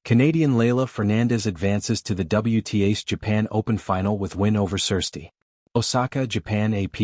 Canadian Leylah Fernandez advances to the WTA's Japan Open final with win over Cîrstea. Osaka, Japan AP.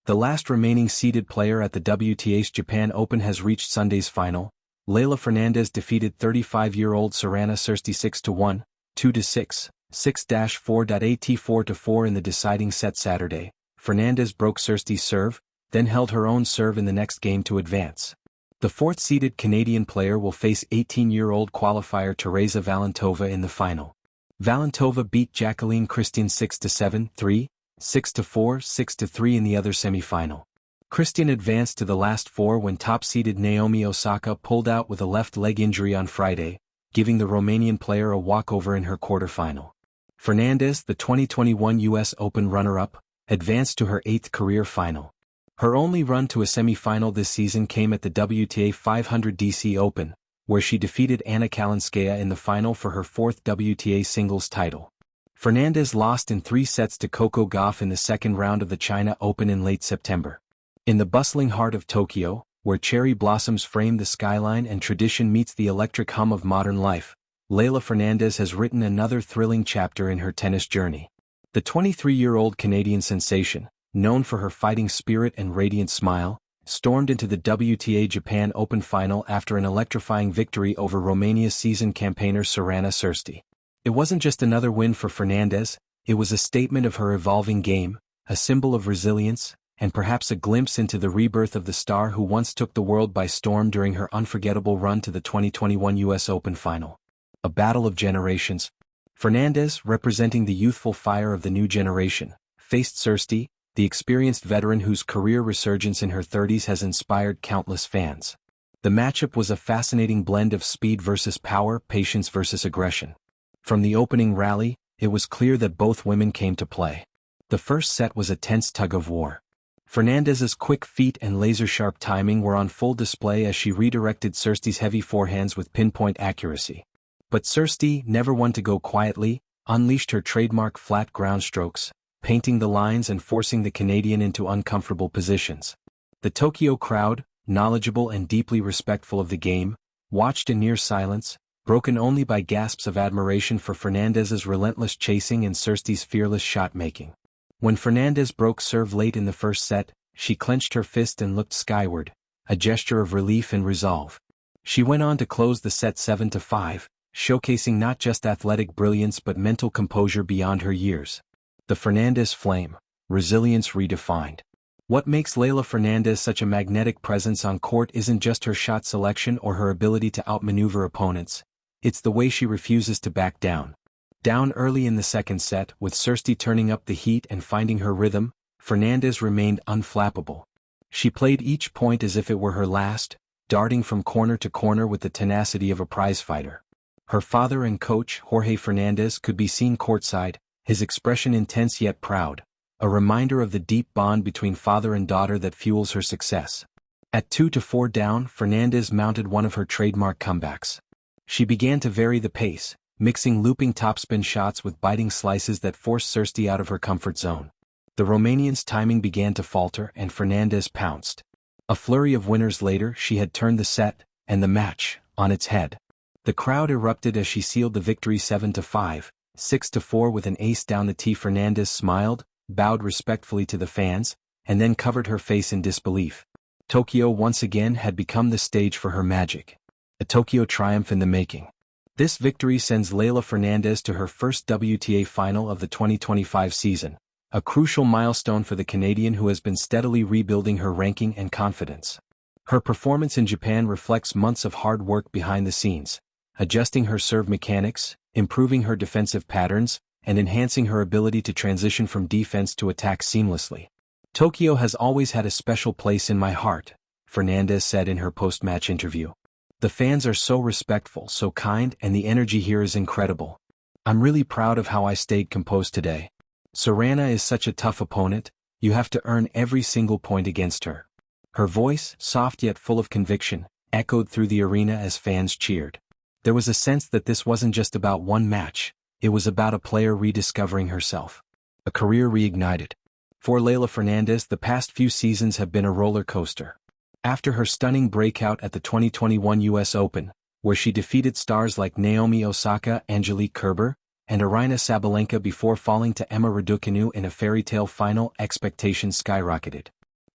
The last remaining seeded player at the WTA's Japan Open has reached Sunday's final. Leylah Fernandez defeated 35-year-old Sorana Cîrstea 6-1, 2-6, 6-4, 4-4 in the deciding set Saturday. Fernandez broke Cîrstea's serve, then held her own serve in the next game to advance. The fourth-seeded Canadian player will face 18-year-old qualifier Teresa Valentova in the final. Valentova beat Jacqueline Christian 6-7, 3, 6-4, 6-3 in the other semi-final. Christian advanced to the last four when top-seeded Naomi Osaka pulled out with a left leg injury on Friday, giving the Romanian player a walkover in her quarterfinal. Fernandez, the 2021 U.S. Open runner-up, advanced to her eighth career final. Her only run to a semi-final this season came at the WTA 500 DC Open, where she defeated Anna Kalinskaya in the final for her fourth WTA singles title. Fernandez lost in 3 sets to Coco Gauff in the second round of the China Open in late September. In the bustling heart of Tokyo, where cherry blossoms frame the skyline and tradition meets the electric hum of modern life, Leylah Fernandez has written another thrilling chapter in her tennis journey. The 23-year-old Canadian sensation, known for her fighting spirit and radiant smile, stormed into the WTA Japan Open final after an electrifying victory over Romania's seasoned campaigner Sorana Cîrstea. It wasn't just another win for Fernandez, it was a statement of her evolving game, a symbol of resilience, and perhaps a glimpse into the rebirth of the star who once took the world by storm during her unforgettable run to the 2021 U.S. Open final. A battle of generations. Fernandez, representing the youthful fire of the new generation, faced Cîrstea, the experienced veteran whose career resurgence in her 30s has inspired countless fans. The matchup was a fascinating blend of speed versus power, patience versus aggression. From the opening rally, it was clear that both women came to play. The first set was a tense tug-of-war. Fernandez's quick feet and laser-sharp timing were on full display as she redirected Cîrstea's heavy forehands with pinpoint accuracy. But Cîrstea, never one to go quietly, unleashed her trademark flat ground strokes, painting the lines and forcing the Canadian into uncomfortable positions. The Tokyo crowd, knowledgeable and deeply respectful of the game, watched in near silence, broken only by gasps of admiration for Fernandez's relentless chasing and Cîrstea's fearless shot-making. When Fernandez broke serve late in the first set, she clenched her fist and looked skyward, a gesture of relief and resolve. She went on to close the set 7-5, showcasing not just athletic brilliance but mental composure beyond her years. The Fernandez flame, resilience redefined. What makes Leylah Fernandez such a magnetic presence on court isn't just her shot selection or her ability to outmaneuver opponents, it's the way she refuses to back down. Down early in the second set, with Cîrstea turning up the heat and finding her rhythm, Fernandez remained unflappable. She played each point as if it were her last, darting from corner to corner with the tenacity of a prizefighter. Her father and coach, Jorge Fernandez, could be seen courtside, his expression intense yet proud, a reminder of the deep bond between father and daughter that fuels her success. At 2-4 down, Fernandez mounted one of her trademark comebacks. She began to vary the pace, mixing looping topspin shots with biting slices that forced Cîrstea out of her comfort zone. The Romanian's timing began to falter and Fernandez pounced. A flurry of winners later, she had turned the set, and the match, on its head. The crowd erupted as she sealed the victory 7-5, 6-4 with an ace down the tee. Fernandez smiled, bowed respectfully to the fans, and then covered her face in disbelief. Tokyo once again had become the stage for her magic. A Tokyo triumph in the making. This victory sends Leylah Fernandez to her first WTA final of the 2025 season, a crucial milestone for the Canadian who has been steadily rebuilding her ranking and confidence. Her performance in Japan reflects months of hard work behind the scenes, adjusting her serve mechanics, improving her defensive patterns, and enhancing her ability to transition from defense to attack seamlessly. Tokyo has always had a special place in my heart, Fernandez said in her post-match interview. The fans are so respectful, so kind, and the energy here is incredible. I'm really proud of how I stayed composed today. Sorana is such a tough opponent, you have to earn every single point against her. Her voice, soft yet full of conviction, echoed through the arena as fans cheered. There was a sense that this wasn't just about one match, it was about a player rediscovering herself. A career reignited. For Leylah Fernandez, the past few seasons have been a roller coaster. After her stunning breakout at the 2021 U.S. Open, where she defeated stars like Naomi Osaka, Angelique Kerber, and Aryna Sabalenka before falling to Emma Raducanu in a fairy-tale final. Expectations skyrocketed.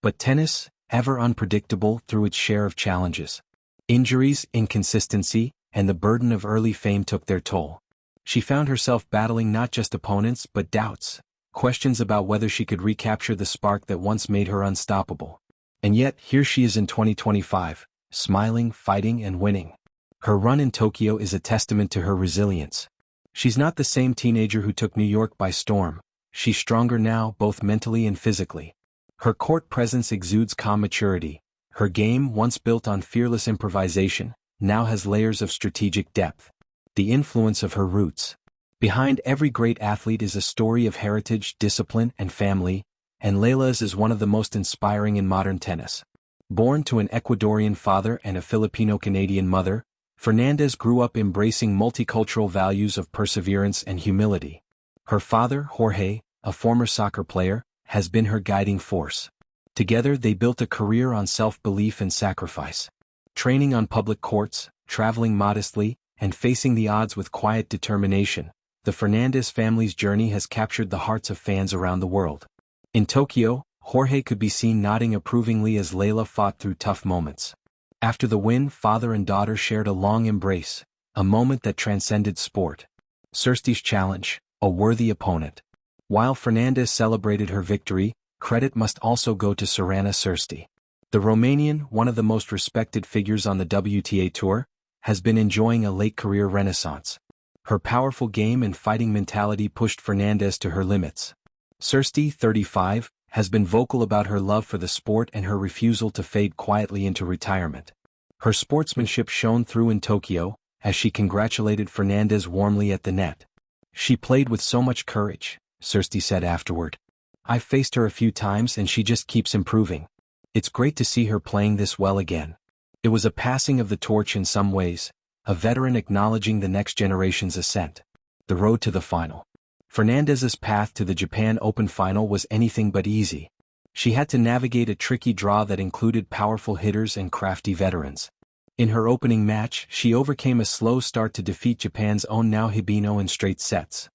But tennis, ever unpredictable through its share of challenges. Injuries, inconsistency, and the burden of early fame took their toll. She found herself battling not just opponents but doubts, questions about whether she could recapture the spark that once made her unstoppable. And yet, here she is in 2025, smiling, fighting, and winning. Her run in Tokyo is a testament to her resilience. She's not the same teenager who took New York by storm. She's stronger now, both mentally and physically. Her court presence exudes calm maturity. Her game, once built on fearless improvisation, now has layers of strategic depth. The influence of her roots. Behind every great athlete is a story of heritage, discipline, and family, and Leylah's is one of the most inspiring in modern tennis. Born to an Ecuadorian father and a Filipino-Canadian mother, Fernandez grew up embracing multicultural values of perseverance and humility. Her father, Jorge, a former soccer player, has been her guiding force. Together they built a career on self-belief and sacrifice. Training on public courts, traveling modestly, and facing the odds with quiet determination, the Fernandez family's journey has captured the hearts of fans around the world. In Tokyo, Jorge could be seen nodding approvingly as Leylah fought through tough moments. After the win, father and daughter shared a long embrace, a moment that transcended sport. Cîrstea's challenge, a worthy opponent. While Fernandez celebrated her victory, credit must also go to Sorana Cîrstea. The Romanian, one of the most respected figures on the WTA Tour, has been enjoying a late-career renaissance. Her powerful game and fighting mentality pushed Fernandez to her limits. Cîrstea, 35, has been vocal about her love for the sport and her refusal to fade quietly into retirement. Her sportsmanship shone through in Tokyo, as she congratulated Fernandez warmly at the net. "She played with so much courage," Cîrstea said afterward. "I've faced her a few times and she just keeps improving. It's great to see her playing this well again." It was a passing of the torch in some ways, a veteran acknowledging the next generation's ascent. The road to the final. Fernandez's path to the Japan Open final was anything but easy. She had to navigate a tricky draw that included powerful hitters and crafty veterans. In her opening match, she overcame a slow start to defeat Japan's own Nao Hibino in straight sets.